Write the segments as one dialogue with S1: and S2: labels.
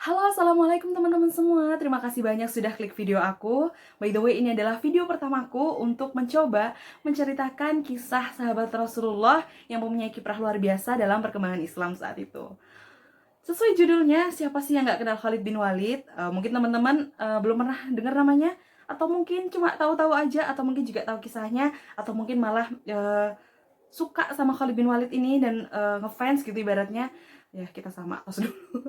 S1: Halo, assalamualaikum teman-teman semua. Terima kasih banyak sudah klik video aku. By the way, ini adalah video pertamaku untuk mencoba menceritakan kisah sahabat Rasulullah yang mempunyai kiprah luar biasa dalam perkembangan Islam saat itu. Sesuai judulnya, siapa sih yang nggak kenal Khalid bin Walid? Mungkin teman-teman belum pernah dengar namanya, atau mungkin cuma tahu-tahu aja, atau mungkin juga tahu kisahnya, atau mungkin malah suka sama Khalid bin Walid ini dan ngefans gitu ibaratnya. Ya, kita sama tos dulu.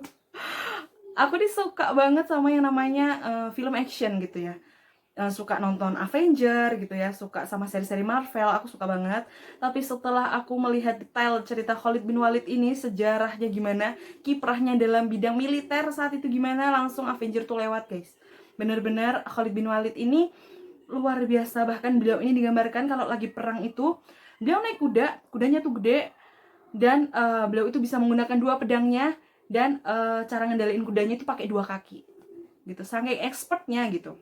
S1: Aku nih suka banget sama yang namanya film action gitu ya. Suka nonton Avenger gitu ya, suka sama seri-seri Marvel, aku suka banget. Tapi setelah aku melihat detail cerita Khalid bin Walid ini, sejarahnya gimana, kiprahnya dalam bidang militer saat itu gimana, langsung Avenger tuh lewat guys. Bener-bener Khalid bin Walid ini luar biasa. Bahkan beliau ini digambarkan kalau lagi perang itu, beliau naik kuda, kudanya tuh gede, dan beliau itu bisa menggunakan dua pedangnya, dan cara ngendaliin kudanya itu pakai dua kaki gitu, saking expertnya gitu.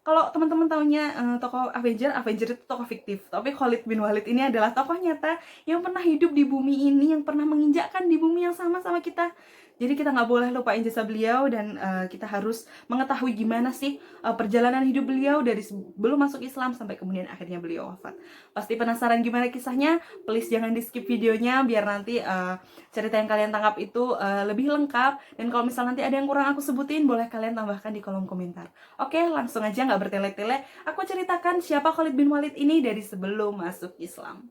S1: Kalau teman-teman taunya tokoh Avenger itu tokoh fiktif, tapi Khalid bin Walid ini adalah tokoh nyata yang pernah hidup di bumi ini, yang pernah menginjakkan di bumi yang sama sama kita. Jadi kita nggak boleh lupain jasa beliau, dan kita harus mengetahui gimana sih perjalanan hidup beliau dari sebelum masuk Islam sampai kemudian akhirnya beliau wafat. Pasti penasaran gimana kisahnya? Please jangan di skip videonya biar nanti cerita yang kalian tangkap itu lebih lengkap. Dan kalau misal nanti ada yang kurang aku sebutin, boleh kalian tambahkan di kolom komentar. Oke, langsung aja nggak bertele-tele, aku ceritakan siapa Khalid bin Walid ini dari sebelum masuk Islam.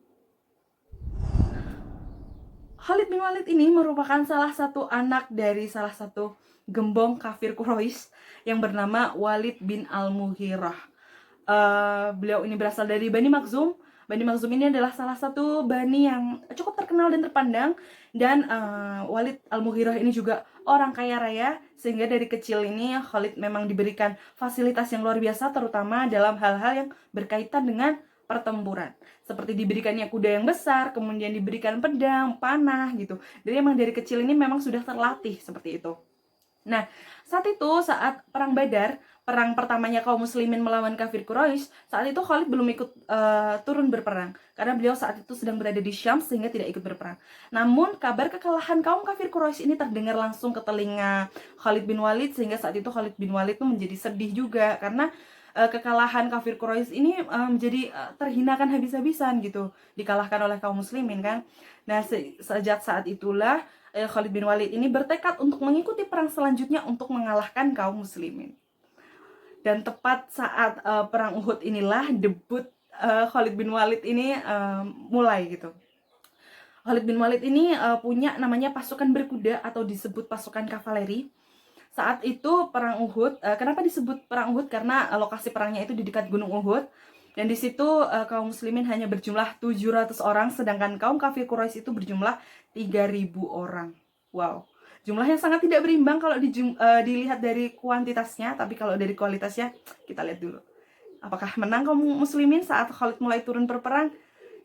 S1: Khalid bin Walid ini merupakan salah satu anak dari salah satu gembong kafir Quraisy yang bernama Walid bin Al-Mughirah. Beliau ini berasal dari Bani Makhzum. Bani Makhzum ini adalah salah satu bani yang cukup terkenal dan terpandang. Dan Walid Al-Mughirah ini juga orang kaya raya, sehingga dari kecil ini Khalid memang diberikan fasilitas yang luar biasa, terutama dalam hal-hal yang berkaitan dengan pertempuran. Seperti diberikannya kuda yang besar, kemudian diberikan pedang, panah gitu. Jadi emang dari kecil ini memang sudah terlatih seperti itu. Nah, saat perang Badar, perang pertamanya kaum muslimin melawan kafir Quraisy, saat itu Khalid belum ikut turun berperang karena beliau saat itu sedang berada di Syam sehingga tidak ikut berperang. Namun kabar kekalahan kaum kafir Quraisy ini terdengar langsung ke telinga Khalid bin Walid, sehingga saat itu Khalid bin Walid tuh menjadi sedih juga karena kekalahan kafir Quraisy ini menjadi terhinakan habis-habisan gitu, dikalahkan oleh kaum muslimin kan. Nah, sejak saat itulah Khalid bin Walid ini bertekad untuk mengikuti perang selanjutnya untuk mengalahkan kaum muslimin. Dan tepat saat perang Uhud inilah debut Khalid bin Walid ini mulai gitu. Khalid bin Walid ini punya namanya pasukan berkuda atau disebut pasukan kavaleri. Saat itu perang Uhud, kenapa disebut perang Uhud? Karena lokasi perangnya itu di dekat Gunung Uhud. Dan di situ kaum muslimin hanya berjumlah 700 orang, sedangkan kaum kafir Quraisy itu berjumlah 3.000 orang. Wow. Jumlah yang sangat tidak berimbang kalau dilihat dari kuantitasnya, tapi kalau dari kualitasnya kita lihat dulu. Apakah menang kaum muslimin saat Khalid mulai turun berperang?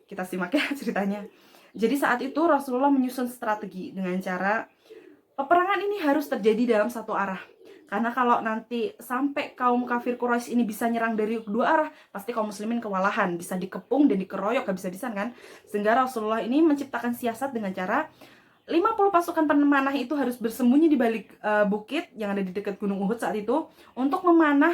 S1: Kita simak ya ceritanya. Jadi saat itu Rasulullah menyusun strategi dengan cara peperangan ini harus terjadi dalam satu arah. Karena kalau nanti sampai kaum kafir Quraisy ini bisa nyerang dari kedua arah, pasti kaum muslimin kewalahan, bisa dikepung dan dikeroyok habis-habisan kan. Sehingga Rasulullah ini menciptakan siasat dengan cara 50 pasukan pemanah itu harus bersembunyi di balik bukit yang ada di dekat Gunung Uhud saat itu untuk memanah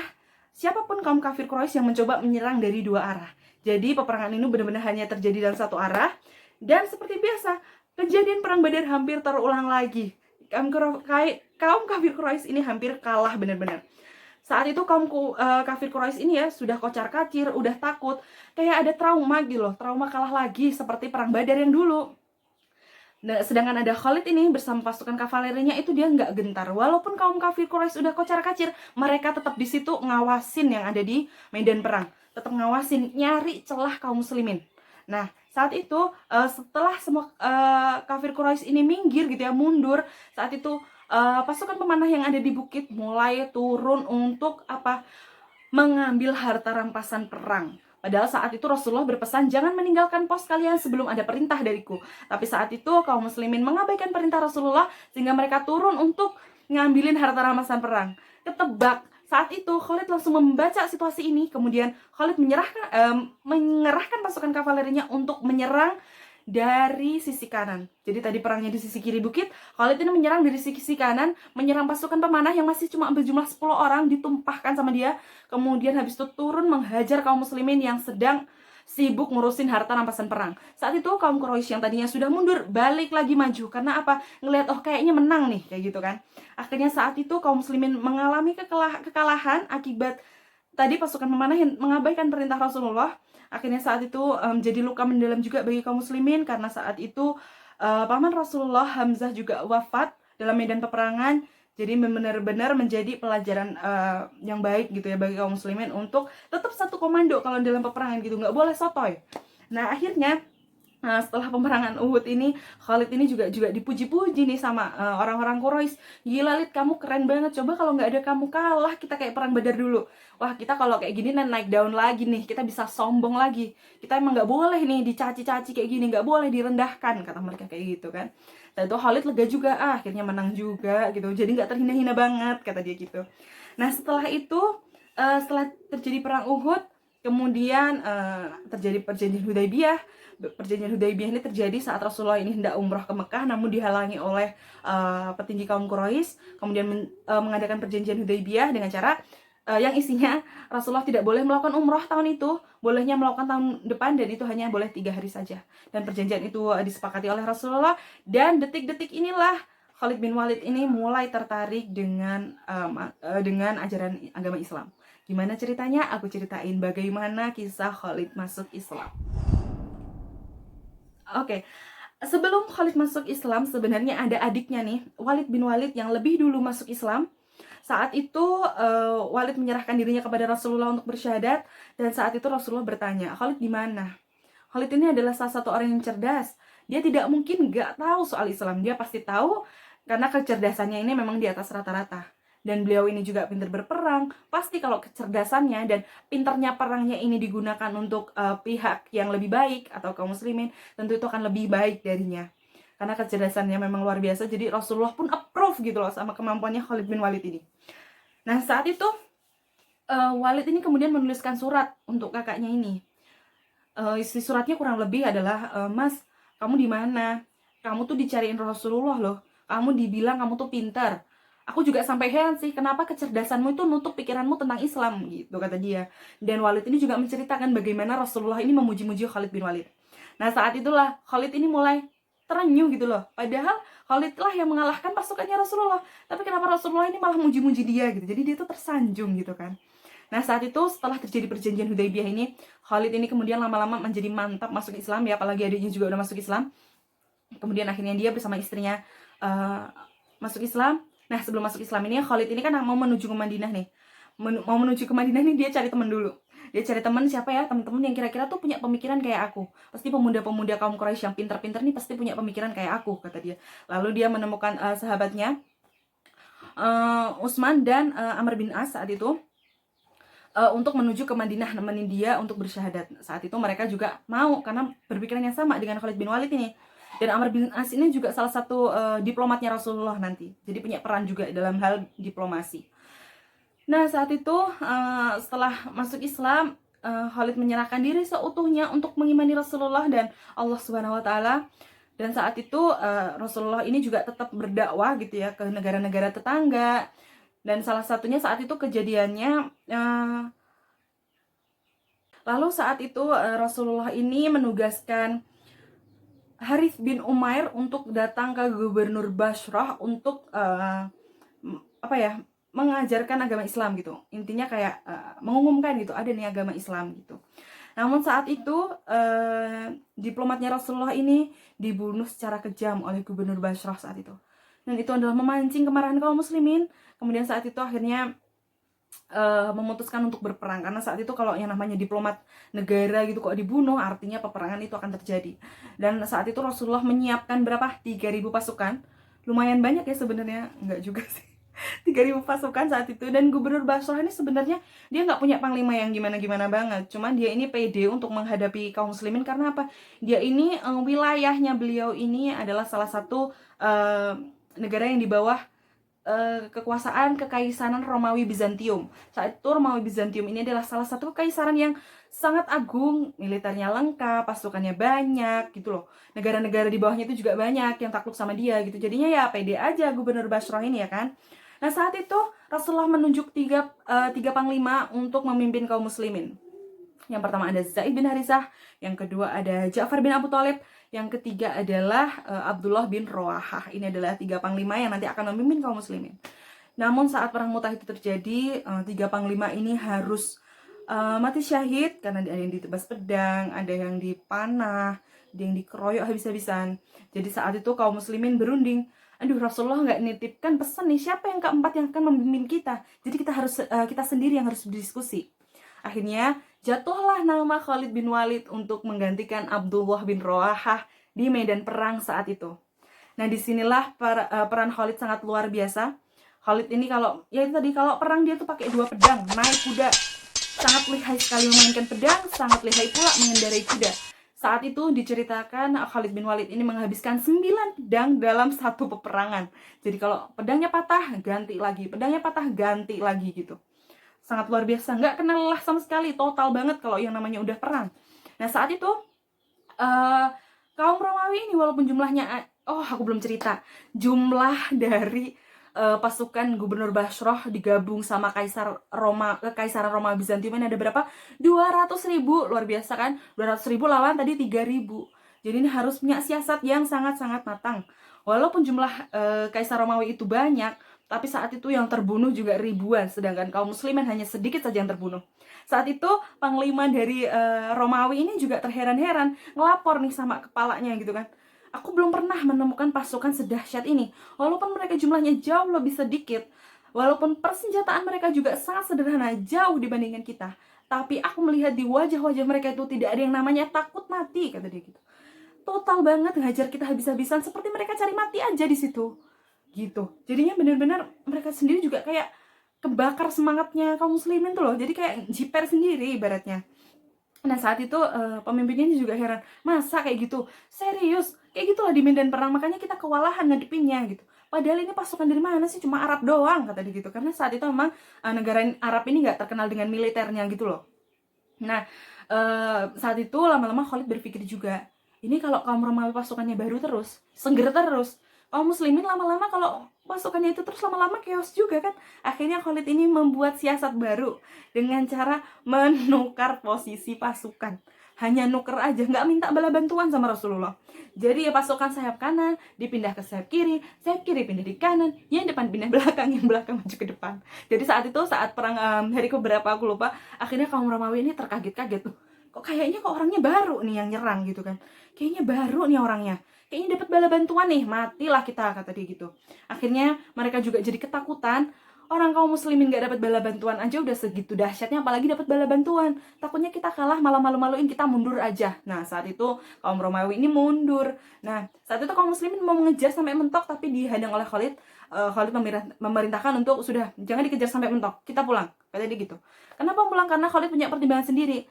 S1: siapapun kaum kafir Quraisy yang mencoba menyerang dari dua arah. Jadi peperangan ini benar-benar hanya terjadi dalam satu arah. Dan seperti biasa, kejadian perang Badar hampir terulang lagi. Kaum kafir Quraisy ini hampir kalah benar-benar. Saat itu kaum kafir Quraisy ini ya sudah kocar-kacir, udah takut, kayak ada trauma gitu loh, trauma kalah lagi seperti perang Badar yang dulu. Nah, sedangkan ada Khalid ini bersama pasukan kavalerinya itu dia nggak gentar. Walaupun kaum kafir Quraisy udah kocar-kacir, mereka tetap di situ ngawasin yang ada di medan perang, tetap ngawasin, nyari celah kaum muslimin. Nah, saat itu setelah semua kafir Quraisy ini minggir gitu ya, mundur, saat itu pasukan pemanah yang ada di bukit mulai turun untuk apa? Mengambil harta rampasan perang. Padahal saat itu Rasulullah berpesan jangan meninggalkan pos kalian sebelum ada perintah dariku. Tapi saat itu kaum muslimin mengabaikan perintah Rasulullah sehingga mereka turun untuk ngambilin harta rampasan perang. Ketebak, saat itu Khalid langsung membaca situasi ini, kemudian Khalid mengerahkan pasukan kavalerinya untuk menyerang dari sisi kanan. Jadi tadi perangnya di sisi kiri bukit, Khalid ini menyerang dari sisi kanan, menyerang pasukan pemanah yang masih cuma berjumlah 10 orang, ditumpahkan sama dia. Kemudian habis itu turun menghajar kaum muslimin yang sedang sibuk ngurusin harta rampasan perang. Saat itu kaum Quraisy yang tadinya sudah mundur balik lagi maju karena apa? Ngelihat oh kayaknya menang nih kayak gitu kan. Akhirnya saat itu kaum muslimin mengalami kekalahan akibat tadi pasukan pemanah yang mengabaikan perintah Rasulullah. Akhirnya saat itu jadi luka mendalam juga bagi kaum muslimin karena saat itu paman Rasulullah Hamzah juga wafat dalam medan peperangan. Jadi benar-benar menjadi pelajaran yang baik gitu ya bagi kaum muslimin untuk tetap satu komando kalau dalam peperangan gitu, nggak boleh sotoy. Nah akhirnya setelah peperangan Uhud ini, Khalid ini juga dipuji-puji nih sama orang-orang Quraisy. Gila Lid, kamu keren banget. Coba kalau nggak ada kamu kalah, kita kayak perang Badar dulu. Wah, kita kalau kayak gini naik daun lagi nih. Kita bisa sombong lagi. Kita emang nggak boleh nih dicaci-caci kayak gini, nggak boleh direndahkan, kata mereka kayak gitu kan. Dan itu Khalid lega juga, akhirnya menang juga gitu. Jadi nggak terhina-hina banget, kata dia gitu. Nah setelah itu, setelah terjadi perang Uhud, kemudian terjadi perjanjian Hudaybiyah. Perjanjian Hudaybiyah ini terjadi saat Rasulullah ini hendak umroh ke Mekah namun dihalangi oleh petinggi kaum Quraisy, kemudian mengadakan perjanjian Hudaybiyah dengan cara yang isinya Rasulullah tidak boleh melakukan umroh tahun itu, bolehnya melakukan tahun depan, dan itu hanya boleh 3 hari saja. Dan perjanjian itu disepakati oleh Rasulullah, dan detik-detik inilah Khalid bin Walid ini mulai tertarik dengan ajaran agama Islam. Gimana ceritanya? Aku ceritain bagaimana kisah Khalid masuk Islam. Oke, sebelum Khalid masuk Islam, sebenarnya ada adiknya nih, Walid bin Walid yang lebih dulu masuk Islam. Saat itu Walid menyerahkan dirinya kepada Rasulullah untuk bersyahadat, dan saat itu Rasulullah bertanya, Khalid di mana? Khalid ini adalah salah satu orang yang cerdas. Dia tidak mungkin nggak tahu soal Islam. Dia pasti tahu karena kecerdasannya ini memang di atas rata-rata. Dan beliau ini juga pintar berperang. Pasti kalau kecerdasannya dan pintarnya perangnya ini digunakan untuk pihak yang lebih baik atau kaum muslimin, tentu itu akan lebih baik darinya. Karena kecerdasannya memang luar biasa. Jadi Rasulullah pun approve gitu loh sama kemampuannya Khalid bin Walid ini. Nah saat itu Walid ini kemudian menuliskan surat untuk kakaknya ini. Isi suratnya kurang lebih adalah, Mas, kamu di mana? Kamu tuh dicariin Rasulullah loh. Kamu dibilang kamu tuh pintar. Aku juga sampai heran sih, kenapa kecerdasanmu itu nutup pikiranmu tentang Islam gitu, kata dia. Dan Walid ini juga menceritakan bagaimana Rasulullah ini memuji-muji Khalid bin Walid. Nah saat itulah Khalid ini mulai terenyuh gitu loh. Padahal Khalid lah yang mengalahkan pasukannya Rasulullah. Tapi kenapa Rasulullah ini malah muji-muji dia gitu. Jadi dia tuh tersanjung gitu kan. Nah saat itu setelah terjadi perjanjian Hudaybiyah ini, Khalid ini kemudian lama-lama menjadi mantap masuk Islam ya, apalagi adiknya juga udah masuk Islam. Kemudian akhirnya dia bersama istrinya masuk Islam. Nah sebelum masuk Islam ini Khalid ini kan mau menuju ke Madinah nih. Mau menuju ke Madinah nih, dia cari teman dulu. Dia cari teman siapa ya, teman-teman yang kira-kira tuh punya pemikiran kayak aku. Pasti pemuda-pemuda kaum Quraisy yang pintar-pintar nih pasti punya pemikiran kayak aku, kata dia. Lalu dia menemukan sahabatnya Utsman dan Amr bin As saat itu untuk menuju ke Madinah, nemenin dia untuk bersyahadat. Saat itu mereka juga mau karena berpikiran yang sama dengan Khalid bin Walid ini. Dan Amr bin As ini juga salah satu diplomatnya Rasulullah nanti. Jadi punya peran juga dalam hal diplomasi. Nah saat itu setelah masuk Islam, Khalid menyerahkan diri seutuhnya untuk mengimani Rasulullah dan Allah Subhanahu Wa Taala. Dan saat itu Rasulullah ini juga tetap berdakwah gitu ya ke negara-negara tetangga. Dan salah satunya saat itu kejadiannya, lalu saat itu Rasulullah ini menugaskan Harith bin Umair untuk datang ke Gubernur Bashrah untuk mengajarkan agama Islam gitu. Intinya kayak mengumumkan gitu, ada nih agama Islam gitu. Namun saat itu diplomatnya Rasulullah ini dibunuh secara kejam oleh Gubernur Bashrah saat itu. Dan itu adalah memancing kemarahan kaum muslimin. Kemudian saat itu akhirnya memutuskan untuk berperang, karena saat itu kalau yang namanya diplomat negara gitu kok dibunuh, artinya peperangan itu akan terjadi. Dan saat itu Rasulullah menyiapkan berapa? 3.000 pasukan. Lumayan banyak ya sebenarnya, enggak juga sih. 3.000 pasukan saat itu. Dan Gubernur Basrah ini sebenarnya dia nggak punya panglima yang gimana-gimana banget. Cuman dia ini pede untuk menghadapi kaum muslimin karena apa? Dia ini wilayahnya beliau ini adalah salah satu negara yang di bawah kekuasaan kekaisaran Romawi Bizantium. Saat itu Romawi Bizantium ini adalah salah satu kekaisaran yang sangat agung, militernya lengkap, pasukannya banyak gitu loh. Negara-negara di bawahnya itu juga banyak yang takluk sama dia gitu. Jadinya ya pede aja Gubernur Bashrah ini ya kan. Nah saat itu Rasulullah menunjuk tiga panglima untuk memimpin kaum muslimin. Yang pertama ada Zaid bin Harithah, yang kedua ada Ja'far bin Abu Thalib, yang ketiga adalah Abdullah bin Rawahah. Ini adalah 3 panglima yang nanti akan memimpin kaum muslimin. Namun saat perang Mu'tah itu terjadi, 3 panglima ini harus mati syahid karena ada yang ditebas pedang, ada yang dipanah, ada yang dikeroyok habis-habisan. Jadi saat itu kaum muslimin berunding, aduh Rasulullah nggak nitipkan pesan nih, siapa yang keempat yang akan membimbing kita? Jadi kita sendiri yang harus berdiskusi. Akhirnya jatuhlah nama Khalid bin Walid untuk menggantikan Abdullah bin Rawahah di medan perang saat itu. Nah disinilah peran Khalid sangat luar biasa. Khalid ini kalau perang dia tuh pakai 2 pedang, naik kuda, sangat lihai sekali memainkan pedang, sangat lihai pula mengendarai kuda. Saat itu diceritakan Khalid bin Walid ini menghabiskan 9 pedang dalam satu peperangan. Jadi kalau pedangnya patah, ganti lagi, pedangnya patah, ganti lagi gitu. Sangat luar biasa, nggak kenal lelah sama sekali, total banget kalau yang namanya udah perang. Nah saat itu kaum Romawi ini walaupun jumlahnya, aku belum cerita, jumlah dari pasukan Gubernur Bashrah digabung sama Kekaisaran Roma Bizantium ini ada berapa? 200.000, luar biasa kan? 200.000 lawan tadi 3.000. Jadi ini harus punya siasat yang sangat-sangat matang. Walaupun jumlah Kaisar Romawi itu banyak, tapi saat itu yang terbunuh juga ribuan, sedangkan kaum muslimin hanya sedikit saja yang terbunuh. Saat itu panglima dari Romawi ini juga terheran-heran, ngelapor nih sama kepalanya gitu kan. Aku belum pernah menemukan pasukan sedahsyat ini. Walaupun mereka jumlahnya jauh lebih sedikit, walaupun persenjataan mereka juga sangat sederhana, jauh dibandingkan kita, tapi aku melihat di wajah-wajah mereka itu tidak ada yang namanya takut mati, kata dia gitu. Total banget ngajar kita habis-habisan, seperti mereka cari mati aja di situ gitu. Jadinya benar-benar mereka sendiri juga kayak kebakar semangatnya kaum muslimin tuh loh, jadi kayak jiper sendiri ibaratnya. Nah saat itu pemimpinnya juga heran, masa kayak gitu, serius kayak gitulah di medan perang, makanya kita kewalahan ngadepinnya gitu. Padahal ini pasukan dari mana sih, cuma Arab doang, kata dia gitu. Karena saat itu memang negara Arab ini nggak terkenal dengan militernya gitu loh. Nah saat itu lama-lama Khalid berpikir juga, ini kalau kaum Romawi pasukannya baru terus, sengger terus, kaum muslimin lama-lama kalau pasukannya itu terus lama-lama chaos juga kan. Akhirnya Khalid ini membuat siasat baru dengan cara menukar posisi pasukan. Hanya nuker aja, nggak minta bala bantuan sama Rasulullah. Jadi ya pasukan sayap kanan dipindah ke sayap kiri pindah di kanan, yang depan pindah belakang, yang belakang maju ke depan. Jadi saat perang hari keberapa aku lupa, akhirnya kaum Romawi ini terkaget-kaget tuh. Kok kayaknya orangnya baru nih yang nyerang gitu kan. Kayaknya baru nih orangnya. Kayaknya dapat bala bantuan nih, matilah kita, kata dia gitu. Akhirnya mereka juga jadi ketakutan. Orang kaum muslimin gak dapat bala bantuan aja udah segitu dahsyatnya, apalagi dapat bala bantuan. Takutnya kita kalah, malah malu-maluin, kita mundur aja. Nah saat itu kaum Romawi ini mundur. Nah saat itu kaum muslimin mau mengejar sampai mentok, tapi dihadang oleh Khalid. Khalid memerintahkan untuk sudah jangan dikejar sampai mentok, kita pulang, kata dia gitu. Kenapa pulang? Karena Khalid punya pertimbangan sendiri.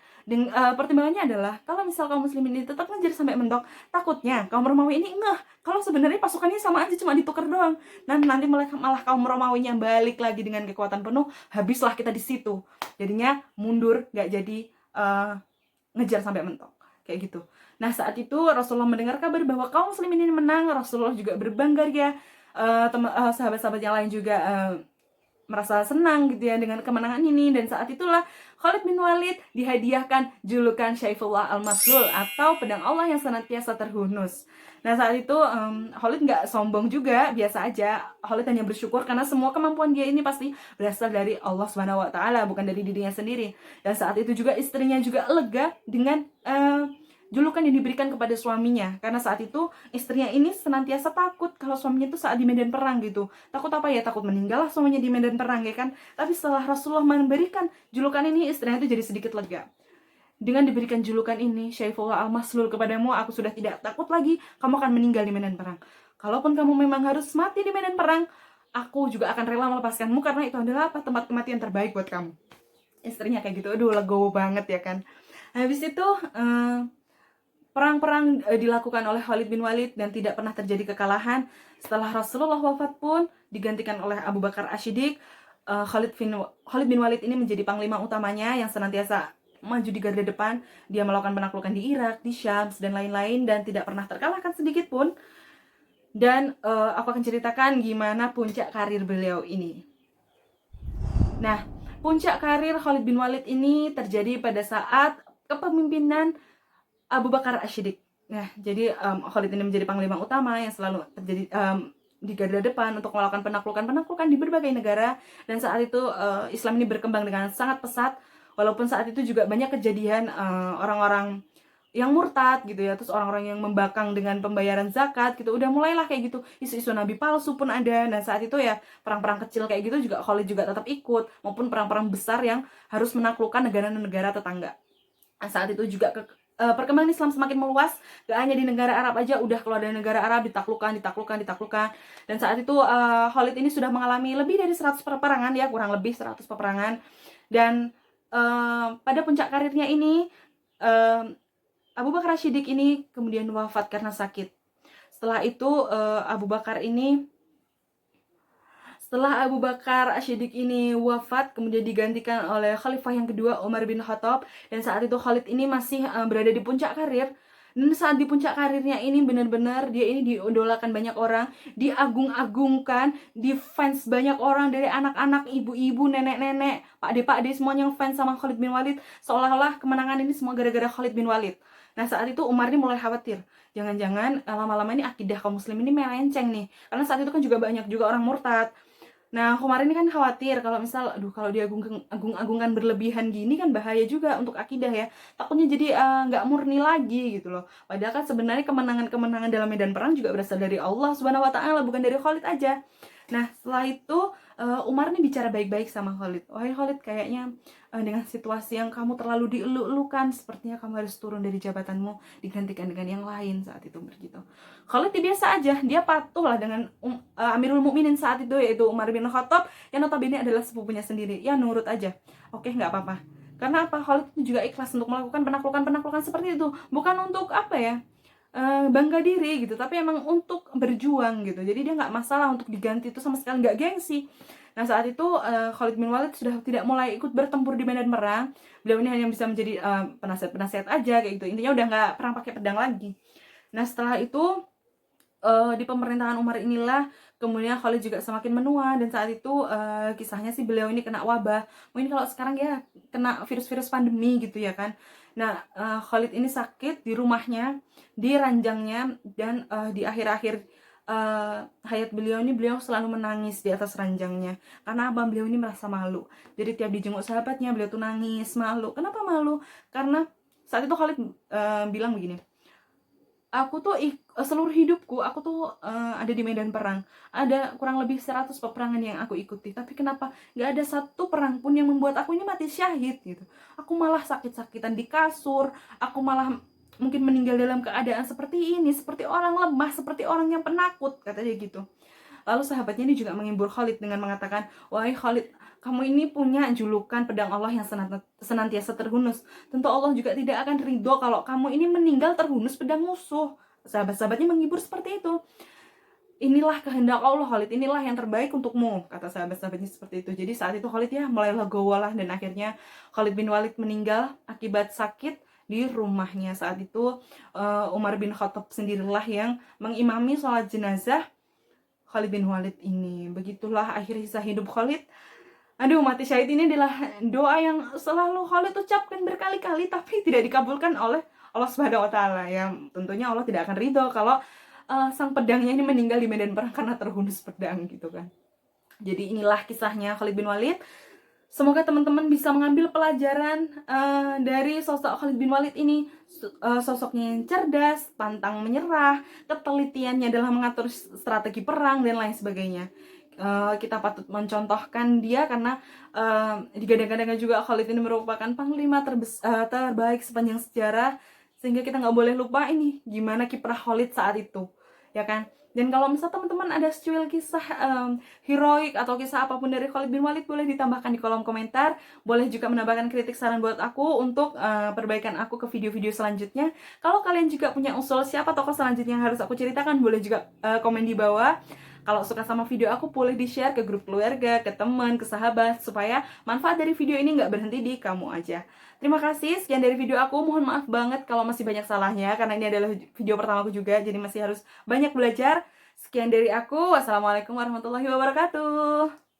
S1: Pertimbangannya adalah kalau misal kaum muslimin ini tetap ngejar sampai mentok, takutnya kaum Romawi ini kalau sebenarnya pasukannya sama aja, cuma ditukar doang. Dan nanti malah kaum Romawinya balik lagi dengan kekuatan penuh, habislah kita di situ. Jadinya mundur, nggak jadi ngejar sampai mentok kayak gitu. Nah saat itu Rasulullah mendengar kabar bahwa kaum muslimin ini menang. Rasulullah juga berbangga ya. Sahabat-sahabat yang lain juga merasa senang gitu ya dengan kemenangan ini. Dan saat itulah Khalid bin Walid dihadiahkan julukan Syaifullah al-Maslul, atau pedang Allah yang senantiasa terhunus. Nah saat itu Khalid nggak sombong juga, biasa aja. Khalid hanya bersyukur karena semua kemampuan dia ini pasti berasal dari Allah Subhanahu wa taala, bukan dari dirinya sendiri. Dan saat itu juga istrinya juga lega dengan julukan yang diberikan kepada suaminya, karena saat itu istrinya ini senantiasa takut kalau suaminya itu saat di medan perang gitu. Takut apa ya? Takut meninggal suaminya di medan perang ya kan. Tapi setelah Rasulullah memberikan julukan ini, istrinya itu jadi sedikit lega. Dengan diberikan julukan ini, Syaifullah al-Maslul, kepadamu aku sudah tidak takut lagi kamu akan meninggal di medan perang. Kalaupun kamu memang harus mati di medan perang, aku juga akan rela melepaskanmu, karena itu adalah tempat kematian terbaik buat kamu. Istrinya kayak gitu, aduh legowo banget ya kan. Habis itu Perang-perang dilakukan oleh Khalid bin Walid dan tidak pernah terjadi kekalahan. Setelah Rasulullah wafat pun digantikan oleh Abu Bakar As-Siddiq. Khalid bin Walid ini menjadi panglima utamanya yang senantiasa maju di garda depan. Dia melakukan penaklukan di Irak, di Syam, dan lain-lain, dan tidak pernah terkalahkan sedikit pun. Dan aku akan ceritakan gimana puncak karir beliau ini. Nah, puncak karir Khalid bin Walid ini terjadi pada saat kepemimpinan Abu Bakar As-Siddiq. Nah, jadi Khalid ini menjadi panglima utama yang selalu terjadi di garda depan untuk melakukan penaklukan di berbagai negara. Dan saat itu Islam ini berkembang dengan sangat pesat. Walaupun saat itu juga banyak kejadian orang-orang yang murtad gitu ya, terus orang-orang yang membangkang dengan pembayaran zakat gitu, udah mulailah kayak gitu, isu-isu nabi palsu pun ada. Nah saat itu ya perang-perang kecil kayak gitu juga Khalid juga tetap ikut, maupun perang-perang besar yang harus menaklukkan negara-negara tetangga. Nah, saat itu juga perkembangan Islam semakin meluas, gak hanya di negara Arab aja, udah keluar dari negara Arab ditaklukkan. Dan saat itu Khalid ini sudah mengalami lebih dari 100 peperangan ya, kurang lebih 100 peperangan. Dan pada puncak karirnya ini Abu Bakar As-Siddiq ini kemudian wafat karena sakit. Setelah itu Setelah Abu Bakar As-Siddiq ini wafat, kemudian digantikan oleh khalifah yang kedua, Umar bin Khattab. Dan saat itu Khalid ini masih berada di puncak karir. Dan saat di puncak karirnya ini benar-benar dia ini diidolakan banyak orang, diagung-agungkan, di fans banyak orang, dari anak-anak, ibu-ibu, nenek-nenek, pak de semuanya yang fans sama Khalid bin Walid. Seolah-olah kemenangan ini semua gara-gara Khalid bin Walid. Nah saat itu Umar ini mulai khawatir, jangan-jangan lama-lama ini akidah kaum muslim ini melenceng nih. Karena saat itu kan juga banyak juga orang murtad. Nah, kemarin ini kan khawatir kalau misal, kalau diagung-agungkan berlebihan gini kan bahaya juga untuk akidah ya. Takutnya jadi nggak murni lagi gitu loh. Padahal kan sebenarnya kemenangan-kemenangan dalam medan perang juga berasal dari Allah Subhanahu wa taala, bukan dari Khalid aja. Nah, setelah itu Umar nih bicara baik-baik sama Khalid. Wahai Khalid, kayaknya dengan situasi yang kamu terlalu dielu-elukan, sepertinya kamu harus turun dari jabatanmu, digantikan dengan yang lain saat itu begitu. Khalid biasa aja, dia patuh lah dengan Amirul Mukminin saat itu, yaitu Umar bin Khattab, yang notabene adalah sepupunya sendiri. Ya nurut aja, oke nggak apa-apa. Karena apa? Khalid juga ikhlas untuk melakukan penaklukan seperti itu, bukan untuk apa ya, bangga diri gitu, tapi emang untuk berjuang gitu. Jadi dia nggak masalah untuk diganti, itu sama sekali nggak gengsi. Nah saat itu Khalid bin Walid sudah tidak mulai ikut bertempur di medan perang. Beliau ini hanya bisa menjadi penasihat aja kayak gitu. Intinya udah nggak perang pakai pedang lagi. Nah setelah itu di pemerintahan Umar inilah kemudian Khalid juga semakin menua. Dan saat itu kisahnya sih beliau ini kena wabah. Mungkin kalau sekarang ya kena virus-virus pandemi gitu ya kan. Nah Khalid ini sakit di rumahnya, di ranjangnya. Dan di akhir-akhir hayat beliau ini, beliau selalu menangis di atas ranjangnya. Karena abang beliau ini merasa malu. Jadi tiap dijenguk sahabatnya beliau tuh nangis, malu. Kenapa malu? Karena saat itu Khalid bilang begini, aku tuh seluruh hidupku aku tuh ada di medan perang, ada kurang lebih 100 peperangan yang aku ikuti, tapi kenapa nggak ada satu perang pun yang membuat aku ini mati syahid gitu. Aku malah sakit-sakitan di kasur, aku malah mungkin meninggal dalam keadaan seperti ini, seperti orang lemah, seperti orang yang penakut, katanya gitu. Lalu sahabatnya ini juga menghibur Khalid dengan mengatakan, wahai Khalid, kamu ini punya julukan pedang Allah yang senantiasa terhunus. Tentu Allah juga tidak akan ridho kalau kamu ini meninggal terhunus pedang musuh. Sahabat-sahabatnya menghibur seperti itu. Inilah kehendak Allah Khalid, inilah yang terbaik untukmu, kata sahabat-sahabatnya seperti itu. Jadi saat itu Khalid ya mulai legowo lah, dan akhirnya Khalid bin Walid meninggal akibat sakit di rumahnya. Saat itu Umar bin Khattab sendirilah yang mengimami sholat jenazah Khalid bin Walid ini. Begitulah akhir kisah hidup Khalid. Aduh, mati syahid ini adalah doa yang selalu Khalid ucapkan berkali-kali, tapi tidak dikabulkan oleh Allah Subhanahu wa taala. Ya, tentunya Allah tidak akan ridho kalau sang pedangnya ini meninggal di medan perang karena terhunus pedang gitu kan. Jadi inilah kisahnya Khalid bin Walid. Semoga teman-teman bisa mengambil pelajaran dari sosok Khalid bin Walid ini. Sosoknya yang cerdas, pantang menyerah, ketelitiannya dalam mengatur strategi perang dan lain sebagainya. Kita patut mencontohkan dia karena digadang-gadang juga Khalid ini merupakan panglima terbaik sepanjang sejarah, sehingga kita nggak boleh lupa ini gimana kiprah Khalid saat itu, ya kan. Dan kalau misalnya teman-teman ada secuil kisah heroik atau kisah apapun dari Khalid bin Walid, boleh ditambahkan di kolom komentar. Boleh juga menambahkan kritik saran buat aku untuk perbaikan aku ke video-video selanjutnya. Kalau kalian juga punya usul siapa tokoh selanjutnya yang harus aku ceritakan, boleh juga komen di bawah. Kalau suka sama video aku, boleh di-share ke grup keluarga, ke teman, ke sahabat, supaya manfaat dari video ini nggak berhenti di kamu aja. Terima kasih, sekian dari video aku. Mohon maaf banget kalau masih banyak salahnya, karena ini adalah video pertamaku juga, jadi masih harus banyak belajar. Sekian dari aku. Wassalamualaikum warahmatullahi wabarakatuh.